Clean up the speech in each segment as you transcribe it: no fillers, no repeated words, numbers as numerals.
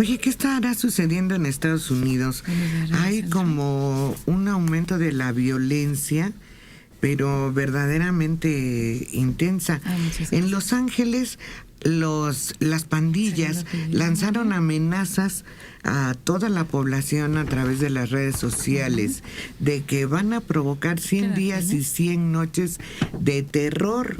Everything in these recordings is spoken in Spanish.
Oye, ¿qué estará sucediendo en Estados Unidos? Hay como un aumento de la violencia, pero verdaderamente intensa. En Los Ángeles, las pandillas lanzaron amenazas a toda la población a través de las redes sociales de que van a provocar 100 días y 100 noches de terror,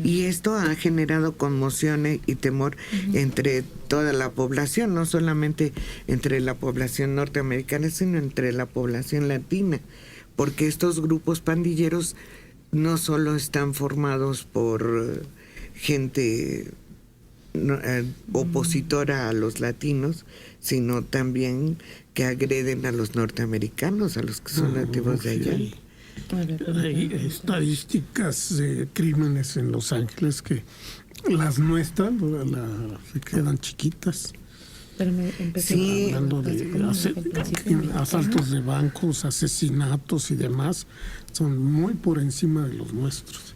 y esto ha generado conmoción y temor entre toda la población, no solamente entre la población norteamericana, sino entre la población latina, porque estos grupos pandilleros no solo están formados por gente opositora a los latinos, sino también que agreden a los norteamericanos, a los que son nativos de allá. Hay estadísticas de crímenes en Los Ángeles que las nuestras se quedan chiquitas. Pero sí, hablando de asaltos de bancos, asesinatos y demás, son muy por encima de los nuestros.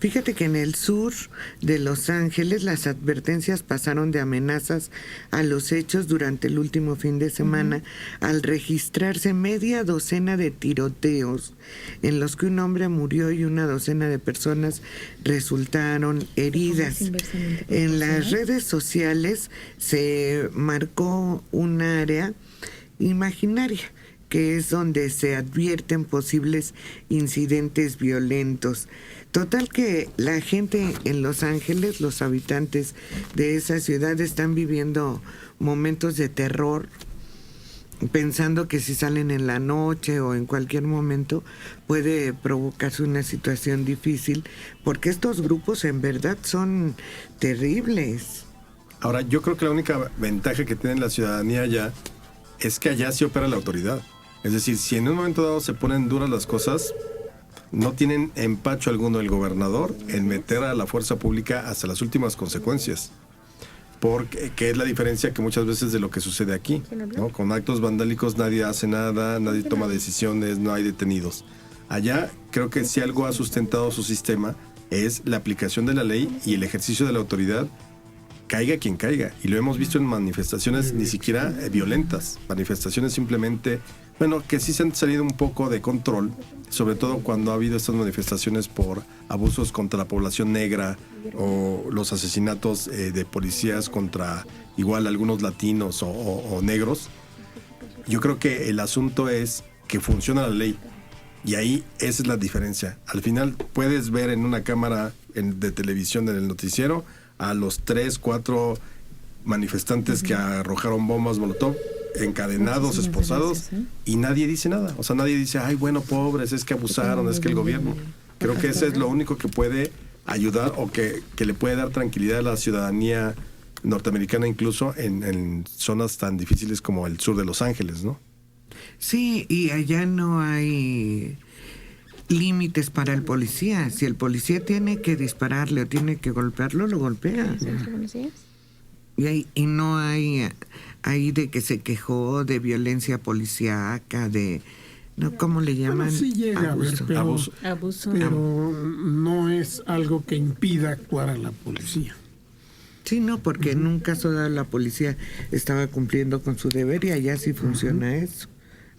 Fíjate que en el sur de Los Ángeles las advertencias pasaron de amenazas a los hechos durante el último fin de semana, al registrarse media docena de tiroteos en los que un hombre murió y una docena de personas resultaron heridas. En las redes sociales se marcó un área imaginaria, que es donde se advierten posibles incidentes violentos. Total que la gente en Los Ángeles, los habitantes de esa ciudad, están viviendo momentos de terror, pensando que si salen en la noche o en cualquier momento puede provocarse una situación difícil, porque estos grupos en verdad son terribles. Ahora, yo creo que la única ventaja que tiene la ciudadanía allá es que allá sí opera la autoridad. Es decir, si en un momento dado se ponen duras las cosas, no tienen empacho alguno el gobernador en meter a la fuerza pública hasta las últimas consecuencias. Porque que es la diferencia que muchas veces de lo que sucede aquí, ¿no? Con actos vandálicos nadie hace nada, nadie toma decisiones, no hay detenidos. Allá creo que si algo ha sustentado su sistema es la aplicación de la ley y el ejercicio de la autoridad, caiga quien caiga. Y lo hemos visto en manifestaciones ni siquiera violentas, manifestaciones simplemente, bueno, que sí se han salido un poco de control, sobre todo cuando ha habido estas manifestaciones por abusos contra la población negra o los asesinatos de policías contra igual algunos latinos o negros. Yo creo que el asunto es que funciona la ley, y ahí esa es la diferencia. Al final puedes ver en una cámara de televisión en el noticiero a los 3, 4 manifestantes que arrojaron bombas molotov, encadenados, esposados, y nadie dice nada. O sea, nadie dice, ay, bueno, pobres, es que abusaron, es que el gobierno. Creo que eso es lo único que puede ayudar o que le puede dar tranquilidad a la ciudadanía norteamericana, incluso en zonas tan difíciles como el sur de Los Ángeles, ¿no? Sí, y allá no hay límites para el policía. Si el policía tiene que dispararle o tiene que golpearlo, lo golpea. Y no hay ahí de que se quejó de violencia policíaca, de... ¿no? ¿Cómo le llaman? Bueno, sí llega abuso. a haber, Abuso. pero no es algo que impida actuar a la policía. Sí, no, porque en un caso dado la policía estaba cumpliendo con su deber y allá sí funciona eso.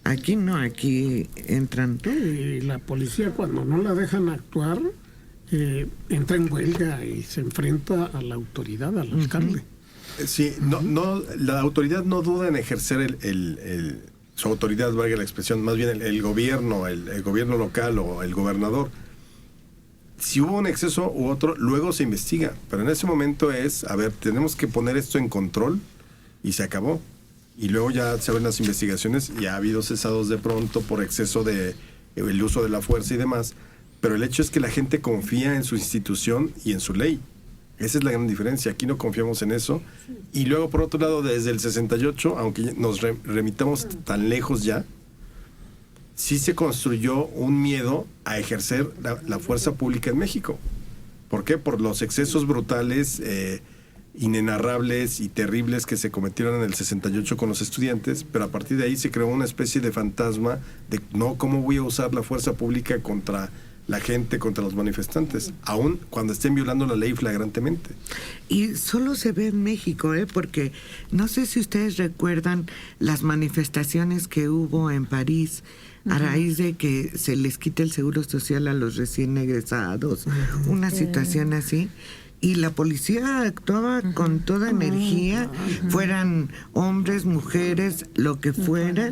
Aquí no, aquí entran... Y la policía, cuando no la dejan actuar, entra en huelga y se enfrenta a la autoridad, al alcalde. Sí, no, la autoridad no duda en ejercer su autoridad, valga la expresión, más bien el gobierno, el gobierno local o el gobernador. Si hubo un exceso u otro, luego se investiga, pero en ese momento es, a ver, tenemos que poner esto en control y se acabó. Y luego ya se ven las investigaciones y ha habido cesados de pronto por exceso de el uso de la fuerza y demás, pero el hecho es que la gente confía en su institución y en su ley. Esa es la gran diferencia. Aquí no confiamos en eso. Y luego, por otro lado, desde el 68, aunque nos remitamos tan lejos ya, sí se construyó un miedo a ejercer la fuerza pública en México. ¿Por qué? Por los excesos brutales, inenarrables y terribles que se cometieron en el 68 con los estudiantes, pero a partir de ahí se creó una especie de fantasma de, no, ¿cómo voy a usar la fuerza pública contra la gente contra los manifestantes, aun cuando estén violando la ley flagrantemente. Y solo se ve en México, porque no sé si ustedes recuerdan las manifestaciones que hubo en París a raíz de que se les quite el seguro social a los recién egresados, una situación así. Y la policía actuaba con toda energía, fueran hombres, mujeres, lo que fuera,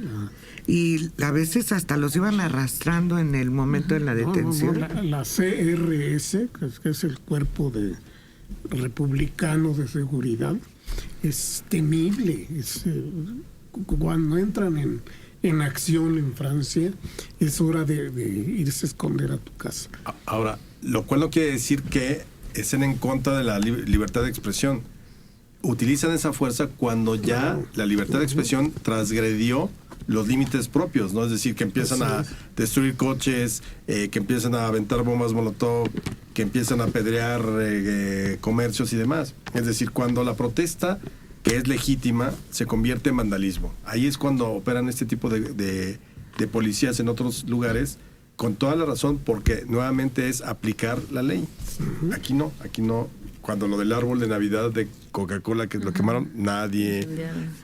y a veces hasta los iban arrastrando en el momento de la detención. La CRS, que es el cuerpo de republicano de seguridad, es temible. Cuando entran en acción en Francia, es hora de irse a esconder a tu casa. Ahora, lo cual no quiere decir que estén en contra de la libertad de expresión. Utilizan esa fuerza cuando ya la libertad de expresión transgredió los límites propios, ¿no? Es decir, que empiezan a destruir coches, que empiezan a aventar bombas molotov, que empiezan a apedrear comercios y demás. Es decir, cuando la protesta, que es legítima, se convierte en vandalismo. Ahí es cuando operan este tipo de policías en otros lugares, con toda la razón, porque nuevamente es aplicar la ley. Aquí no. Cuando lo del árbol de Navidad de Coca-Cola, que lo quemaron, nadie.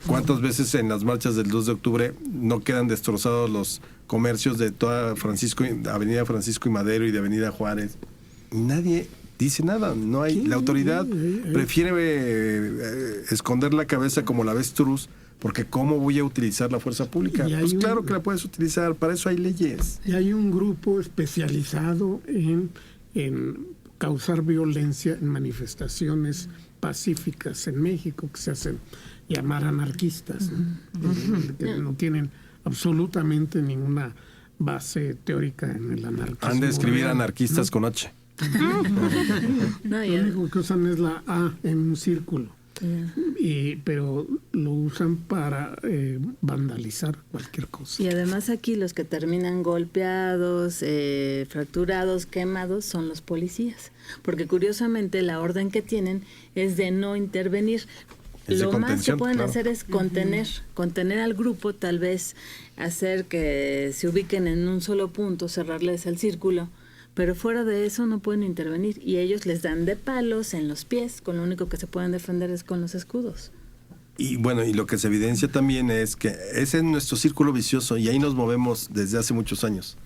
¿Cuántas veces en las marchas del 2 de octubre no quedan destrozados los comercios de toda Avenida Francisco y Madero y de Avenida Juárez? Nadie dice nada. No hay. La autoridad prefiere esconder la cabeza como la avestruz, porque ¿cómo voy a utilizar la fuerza pública? Pues claro que la puedes utilizar, para eso hay leyes. Y hay un grupo especializado en causar violencia en manifestaciones pacíficas en México, que se hacen llamar anarquistas, ¿no? Que no tienen absolutamente ninguna base teórica en el anarquismo. Han de escribir anarquistas con H. Lo único que usan es la A en un círculo. Pero lo usan para vandalizar cualquier cosa. Y además aquí los que terminan golpeados, fracturados, quemados son los policías, porque curiosamente la orden que tienen es de no intervenir. Lo más que pueden hacer es contener al grupo, tal vez hacer que se ubiquen en un solo punto, cerrarles el círculo. Pero fuera de eso no pueden intervenir y ellos les dan de palos en los pies, con lo único que se pueden defender es con los escudos. Y bueno, y lo que se evidencia también es que ese es nuestro círculo vicioso y ahí nos movemos desde hace muchos años.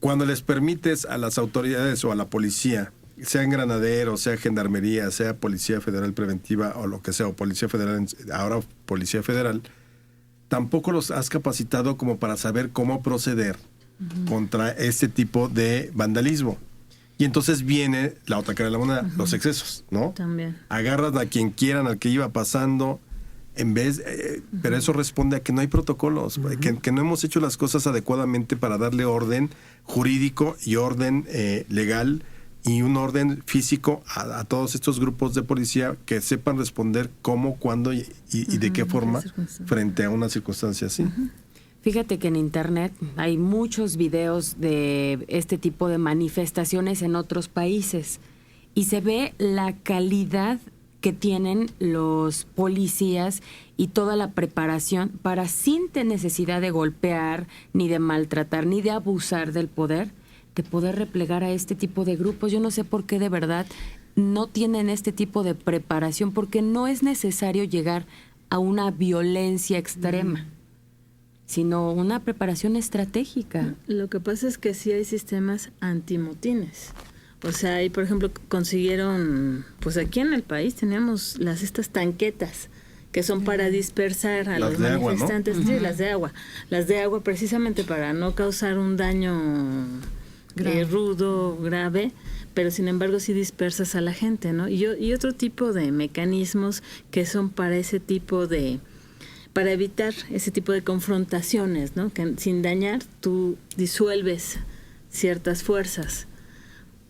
Cuando les permites a las autoridades o a la policía, sean granaderos, sea gendarmería, sea policía federal preventiva o lo que sea, o policía federal, ahora policía federal, tampoco los has capacitado como para saber cómo proceder contra este tipo de vandalismo. Y entonces viene la otra cara de la moneda, los excesos, ¿no? También. Agarras a quien quieran, al que iba pasando, en vez, pero eso responde a que no hay protocolos, que no hemos hecho las cosas adecuadamente para darle orden jurídico y orden legal y un orden físico a todos estos grupos de policía que sepan responder cómo, cuándo y de qué forma frente a una circunstancia así. Fíjate que en internet hay muchos videos de este tipo de manifestaciones en otros países y se ve la calidad que tienen los policías y toda la preparación para, sin necesidad de golpear, ni de maltratar, ni de abusar del poder, de poder replegar a este tipo de grupos. Yo no sé por qué de verdad no tienen este tipo de preparación, porque no es necesario llegar a una violencia extrema, sino una preparación estratégica. Lo que pasa es que sí hay sistemas antimotines. O sea, ahí, por ejemplo, consiguieron, pues aquí en el país tenemos estas tanquetas que son para dispersar a los manifestantes. ¿No? Sí, las de agua. Las de agua precisamente para no causar un daño rudo, grave, pero sin embargo sí dispersas a la gente, ¿no? Y otro tipo de mecanismos que son para ese tipo de... para evitar ese tipo de confrontaciones, ¿no? Que sin dañar tú disuelves ciertas fuerzas,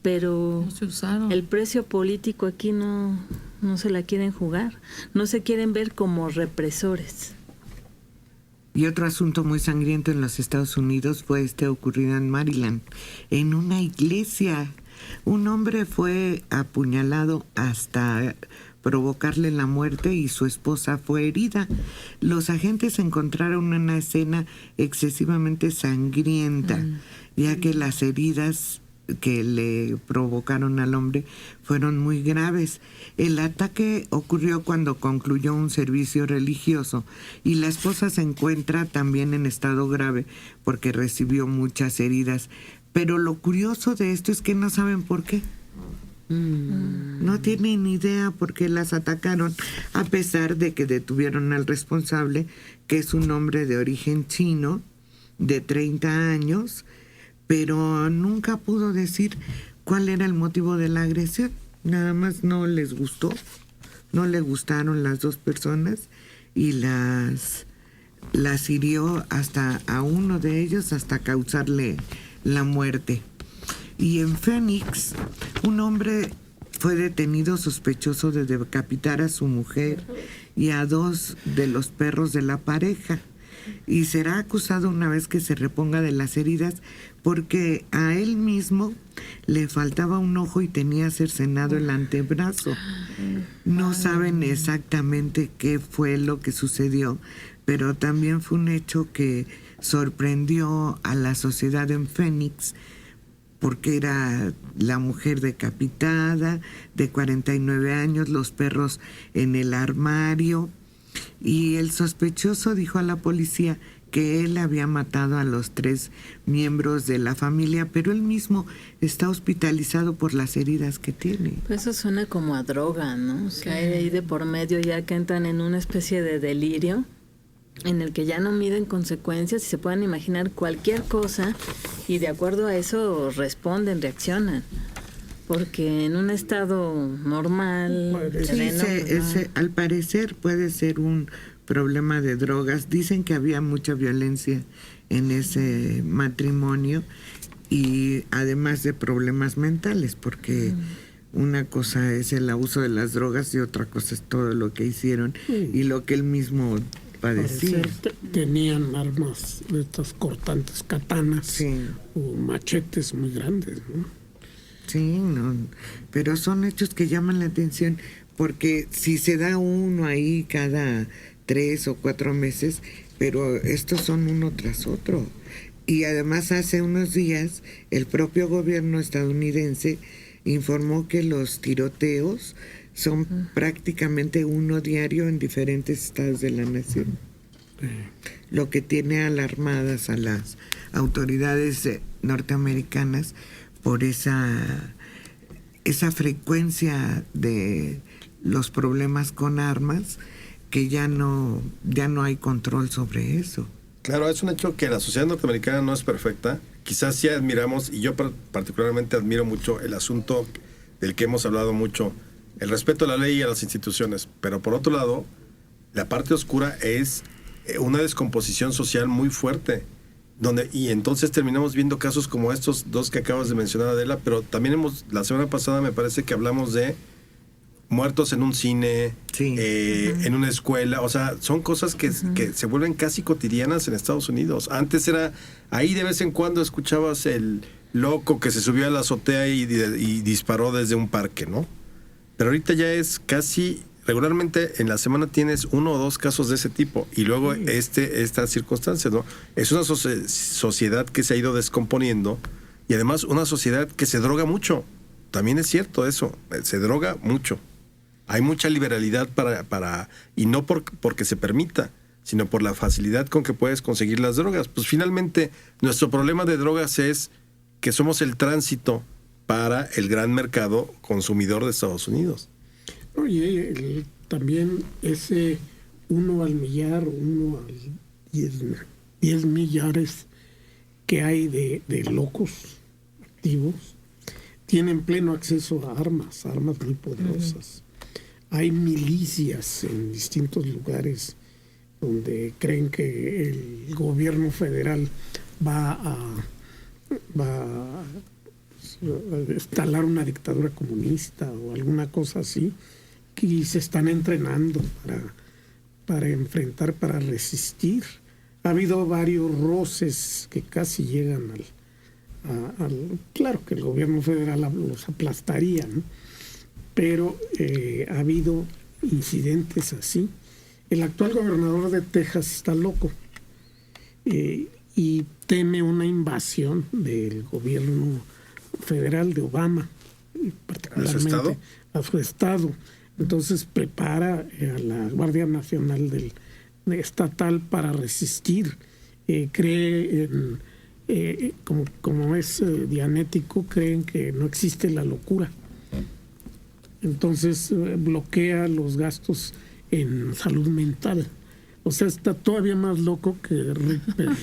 pero no se usaron. El precio político aquí no se la quieren jugar, no se quieren ver como represores. Y otro asunto muy sangriento en los Estados Unidos fue ocurrido en Maryland, en una iglesia. Un hombre fue apuñalado hasta provocarle la muerte y su esposa fue herida. Los agentes encontraron una escena excesivamente sangrienta. ya que las heridas que le provocaron al hombre fueron muy graves. El ataque ocurrió cuando concluyó un servicio religioso y la esposa se encuentra también en estado grave porque recibió muchas heridas. Pero lo curioso de esto es que no saben por qué. No tienen idea por qué las atacaron, a pesar de que detuvieron al responsable, que es un hombre de origen chino, de 30 años, pero nunca pudo decir cuál era el motivo de la agresión. Nada más no les gustó, no le gustaron las dos personas y las hirió hasta a uno de ellos hasta causarle la muerte. Y en Phoenix, un hombre fue detenido sospechoso de decapitar a su mujer y a 2 de los perros de la pareja. Y será acusado una vez que se reponga de las heridas porque a él mismo le faltaba un ojo y tenía cercenado el antebrazo. No saben exactamente qué fue lo que sucedió, pero también fue un hecho que sorprendió a la sociedad en Phoenix, porque era la mujer decapitada, de 49 años, los perros en el armario, y el sospechoso dijo a la policía que él había matado a los 3 miembros de la familia, pero él mismo está hospitalizado por las heridas que tiene. Pues eso suena como a droga, ¿no? Sí. Que hay ahí de por medio ya que entran en una especie de delirio en el que ya no miden consecuencias y se pueden imaginar cualquier cosa y de acuerdo a eso responden, reaccionan. Porque en un estado normal, sereno, al parecer puede ser un problema de drogas. Dicen que había mucha violencia en ese matrimonio y además de problemas mentales, porque una cosa es el abuso de las drogas y otra cosa es todo lo que hicieron y lo que él mismo padecía. Tenían armas de estas cortantes, katanas o machetes muy grandes, ¿no? Sí, no, pero son hechos que llaman la atención porque si se da uno ahí cada 3 o 4 meses, pero estos son uno tras otro. Y además hace unos días el propio gobierno estadounidense informó que los tiroteos son prácticamente uno diario en diferentes estados de la nación. Lo que tiene alarmadas a las autoridades norteamericanas por esa frecuencia de los problemas con armas, que ya no hay control sobre eso. Claro, es un hecho que la sociedad norteamericana no es perfecta. Quizás sí admiramos, y yo particularmente admiro mucho el asunto del que hemos hablado mucho, el respeto a la ley y a las instituciones. Pero por otro lado, la parte oscura es una descomposición social muy fuerte. Y entonces terminamos viendo casos como estos 2 que acabas de mencionar, Adela, pero también la semana pasada me parece que hablamos de muertos en un cine, en una escuela. O sea, son cosas que se vuelven casi cotidianas en Estados Unidos. Antes era, ahí de vez en cuando escuchabas el loco que se subió a la azotea y disparó desde un parque, ¿no? Pero ahorita ya es casi, regularmente en la semana tienes 1 o 2 casos de ese tipo. Y luego estas circunstancias, ¿no? Es una sociedad que se ha ido descomponiendo y además una sociedad que se droga mucho. También es cierto eso, se droga mucho. Hay mucha liberalidad para y no porque se permita, sino por la facilidad con que puedes conseguir las drogas. Pues finalmente nuestro problema de drogas es que somos el tránsito para el gran mercado consumidor de Estados Unidos. Oye, también ese 1 al millar, 1 al 10 millares que hay de locos activos, tienen pleno acceso a armas muy poderosas. Hay milicias en distintos lugares donde creen que el gobierno federal va a instalar una dictadura comunista o alguna cosa así, y se están entrenando para enfrentar, para resistir. Ha habido varios roces que casi llegan claro que el gobierno federal los aplastaría, ¿no? Pero ha habido incidentes así. El actual gobernador de Texas está loco y y teme una invasión del gobierno federal de Obama, y particularmente a su estado. Entonces prepara a la Guardia Nacional estatal para resistir. Cree como es dianético, creen que no existe la locura. Entonces bloquea los gastos en salud mental. O sea, está todavía más loco que Rick Perry.